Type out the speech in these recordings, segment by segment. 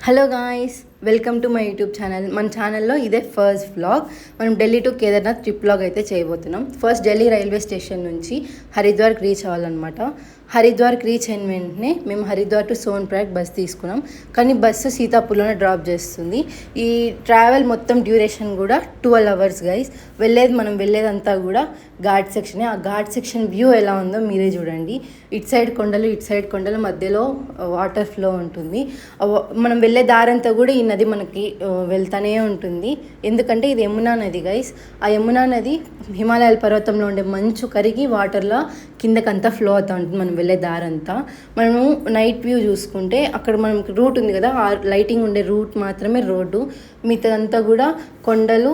Hello guys, welcome to my YouTube channel. మన ఛానల్లో ఇదే ఫస్ట్ వ్లాగ్. మనం Delhi to Kedarnath trip vlog అయితే చేయబోతున్నాం. ఫస్ట్ ఢిల్లీ రైల్వే స్టేషన్ నుంచి హరిద్వార్కి రీచ్ అవ్వాలన్నమాట. హరిద్వార్కి రీచ్ అయిన వెంటనే మేము హరిద్వార్ టు సోన్ప్రయాగ్ బస్ తీసుకున్నాం. కానీ బస్సు సీతాపూర్లోనే డ్రాప్ చేస్తుంది. ఈ ట్రావెల్ మొత్తం డ్యూరేషన్ కూడా 12 hours గైస్. మనం వెళ్ళేదంతా కూడా ఘాట్ సెక్షనే. ఆ ఘాట్ సెక్షన్ వ్యూ ఎలా ఉందో మీరే చూడండి. ఇటు సైడ్ కొండలు మధ్యలో వాటర్ ఫ్లో ఉంటుంది. మనం వెళ్ళే దారంతా కూడా ఈ నది మనకి వెళ్తానే ఉంటుంది. ఎందుకంటే ఇది యమునా నది గైస్. ఆ యమునా నది హిమాలయాల పర్వతంలో ఉండే మంచు కరిగి వాటర్లో కిందకంతా ఫ్లో అవుతూ ఉంటుంది మనం వెళ్ళే దారంతా. మనము నైట్ వ్యూ చూసుకుంటే అక్కడ మనకి రూట్ ఉంది కదా, ఆ లైటింగ్ ఉండే రూట్ మాత్రమే రోడ్డు, మిగతాదంతా కూడా కొండలు,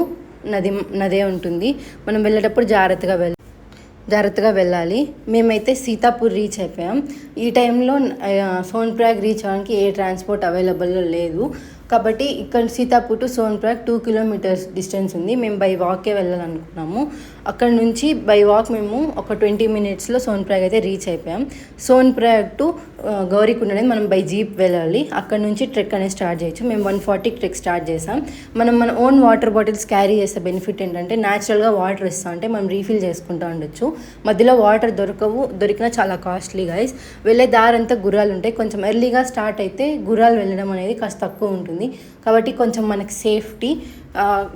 నదే ఉంటుంది. మనం వెళ్ళేటప్పుడు జాగ్రత్తగా వెళ్ళాలి. మేమైతే సీతాపూర్ రీచ్ అయిపోయాం. ఈ టైంలో సోన్ప్రయాగ్ రీచ్ అవ్వడానికి ఏ ట్రాన్స్పోర్ట్ అవైలబుల్లో లేదు. కాబట్టి ఇక్కడ Sitapur to Sonprayag 2 kilometers distance ఉంది. మేము బై వాకే వెళ్ళాలనుకున్నాము. అక్కడ నుంచి బై వాక్ మేము ఒక 20 minutesలో సోన్ప్రయాగ్ అయితే రీచ్ అయిపోయాం. సోన్ప్రయాగ్ టు గౌరీకుండ అనేది మనం బై జీప్ వెళ్ళాలి. అక్కడ నుంచి ట్రెక్ అనేది స్టార్ట్ చేయొచ్చు. మేము 140 ట్రెక్ స్టార్ట్ చేసాం. మన ఓన్ వాటర్ బాటిల్స్ క్యారీ చేసే బెనిఫిట్ ఏంటంటే న్యాచురల్గా వాటర్ ఇస్తూ ఉంటే మనం రీఫిల్ చేసుకుంటూ ఉండొచ్చు. మధ్యలో వాటర్ దొరికినా చాలా కాస్ట్లీ గైస్. వెళ్ళే దారంతా గుర్రాలు ఉంటాయి. కొంచెం ఎర్లీగా స్టార్ట్ అయితే గుర్రాలు వెళ్ళడం అనేది కాస్త తక్కువ ఉంటుంది. కాబట్టి కొంచెం మనకి సేఫ్టీ,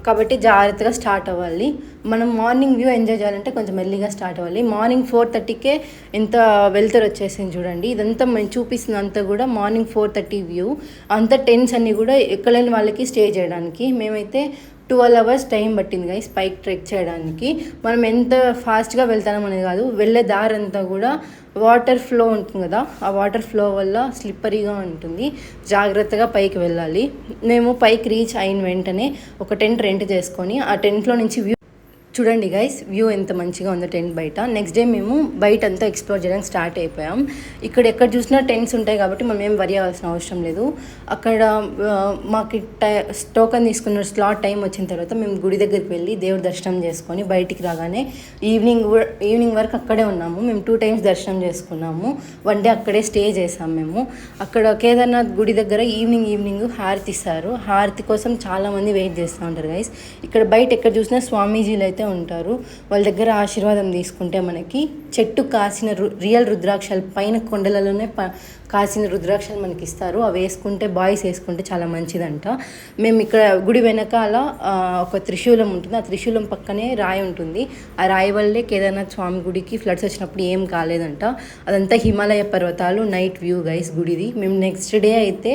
కాబట్టి జాగ్రత్తగా స్టార్ట్ అవ్వాలి. మనం మార్నింగ్ వ్యూ ఎంజాయ్ చేయాలంటే కొంచెం ఎర్లీగా స్టార్ట్ అవ్వాలి. మార్నింగ్ 4:30కే ఎంత వెళ్తారు వచ్చేసింది చూడండి. ఇదంతా మేము చూపిస్తుంది అంతా కూడా మార్నింగ్ 4:30 వ్యూ. అంత టెంట్స్ అన్నీ కూడా ఎక్కలేని వాళ్ళకి స్టే చేయడానికి. మేమైతే 12 hours టైం పట్టింది గైస్ పైకి ట్రెక్ చేయడానికి. మనం ఎంత ఫాస్ట్గా వెళ్తాం అనేది కాదు, వెళ్ళే దారంతా కూడా వాటర్ ఫ్లో ఉంటుంది కదా, ఆ వాటర్ ఫ్లో వల్ల స్లిప్పరీగా ఉంటుంది. జాగ్రత్తగా పైకి వెళ్ళాలి. మేము పైకి రీచ్ అయిన వెంటనే ఒక టెంట్ రెంట్ చేసుకొని ఆ టెంట్లో నుంచి వ్యూ చూడండి గైస్, వ్యూ ఎంత మంచిగా ఉందో టెంట్ బయట. నెక్స్ట్ డే మేము బయట అంతా ఎక్స్ప్లోర్ చేయడానికి స్టార్ట్ అయిపోయాం. ఎక్కడ చూసినా టెంట్స్ ఉంటాయి కాబట్టి మనం ఏం వరి అవ్వాల్సిన అవసరం లేదు. అక్కడ మాకు టోకన్ తీసుకున్న స్లాట్ టైం వచ్చిన తర్వాత మేము గుడి దగ్గరికి వెళ్ళి దేవుడి దర్శనం చేసుకొని బయటికి రాగానే ఈవినింగ్ వరకు అక్కడే ఉన్నాము. మేము 2 times దర్శనం చేసుకున్నాము. 1 day అక్కడే స్టే చేసాం మేము. అక్కడ కేదార్నాథ్ గుడి దగ్గర ఈవినింగ్ హారతి ఇస్తారు. హారతి కోసం చాలామంది వెయిట్ చేస్తూ ఉంటారు గైస్. ఇక్కడ బయట ఎక్కడ చూసినా స్వామీజీలు అయితే ఉంటారు. వాళ్ళ దగ్గర ఆశీర్వాదం తీసుకుంటే మనకి చెట్టు కాసిన రియల్ రుద్రాక్షలు పైన కొండలలోనే కాసిన రుద్రాక్షలు మనకి ఇస్తారు. అవి వేసుకుంటే బాయ్స్ వేసుకుంటే చాలా మంచిదంట. మేము ఇక్కడ గుడి వెనకాల ఒక త్రిశూలం ఉంటుంది. ఆ త్రిశూలం పక్కనే రాయి ఉంటుంది. ఆ రాయి వల్లే కేదార్నాథ్ స్వామి గుడికి ఫ్లడ్స్ వచ్చినప్పుడు ఏం కాలేదంట. అదంతా హిమాలయ పర్వతాలు నైట్ వ్యూ గైస్ గుడిది. మేము నెక్స్ట్ డే అయితే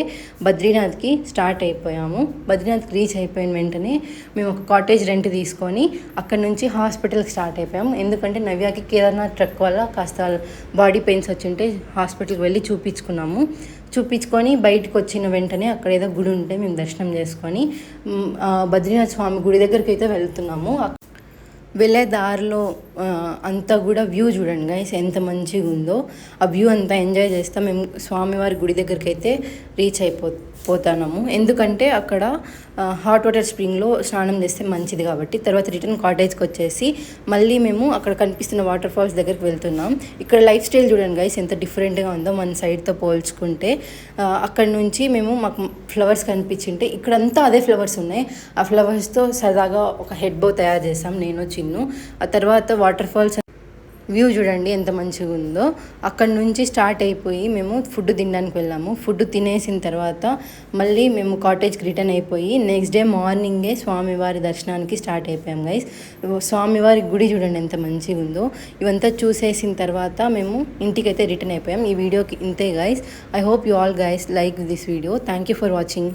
బద్రీనాథ్కి స్టార్ట్ అయిపోయాము. బద్రీనాథ్కి రీచ్ అయిపోయిన వెంటనే మేము ఒక కాటేజ్ రెంట్ తీసుకొని అక్కడ నుంచి హాస్పిటల్కి స్టార్ట్ అయిపోయాము. ఎందుకంటే నవ్యాకి కేదార్నాథ్ ట్రెక్ వల్ల కాస్త బాడీ పెయిన్స్ వచ్చింటే హాస్పిటల్కి వెళ్ళి చూపించుకొని బయటకు వచ్చిన వెంటనే అక్కడ ఏదో గుడి ఉంటే మేము దర్శనం చేసుకొని బద్రీనాథ్ స్వామి గుడి దగ్గరికి అయితే వెళ్తున్నాము. వెళ్ళే దారిలో అంతా కూడా వ్యూ చూడండి గైస్ ఎంత మంచిగా ఉందో. ఆ వ్యూ అంతా ఎంజాయ్ చేస్తాం. మేము స్వామివారి గుడి దగ్గరికి అయితే రీచ్ పోతున్నాము. ఎందుకంటే అక్కడ హాట్ వాటర్ స్ప్రింగ్లో స్నానం చేస్తే మంచిది కాబట్టి. తర్వాత రిటర్న్ కాటేజ్కి వచ్చేసి మళ్ళీ మేము అక్కడ కనిపిస్తున్న వాటర్ ఫాల్స్ దగ్గరికి వెళ్తున్నాం. ఇక్కడ లైఫ్ స్టైల్ చూడండి గైస్ ఎంత డిఫరెంట్గా ఉందో మన సైడ్తో పోల్చుకుంటే. అక్కడ నుంచి మాకు ఫ్లవర్స్ కనిపించింటే ఇక్కడంతా అదే ఫ్లవర్స్ ఉన్నాయి. ఆ ఫ్లవర్స్తో సరదాగా ఒక హెడ్ బో తయారు చేసాం నేను చిన్ను. ఆ తర్వాత వాటర్ ఫాల్స్ వ్యూ చూడండి ఎంత మంచిగా ఉందో. అక్కడ నుంచి స్టార్ట్ అయిపోయి మేము ఫుడ్ తినడానికి వెళ్ళాము. ఫుడ్ తినేసిన తర్వాత మళ్ళీ మేము కాటేజ్కి రిటర్న్ అయిపోయి నెక్స్ట్ డే మార్నింగే స్వామివారి దర్శనానికి స్టార్ట్ అయిపోయాం గైస్. స్వామివారి గుడి చూడండి ఎంత మంచిగా ఉందో. ఇవంతా చూసేసిన తర్వాత మేము ఇంటికైతే రిటర్న్ అయిపోయాం. ఈ వీడియోకి ఇంతే guys. I hope you all guys like this video. Thank you for watching.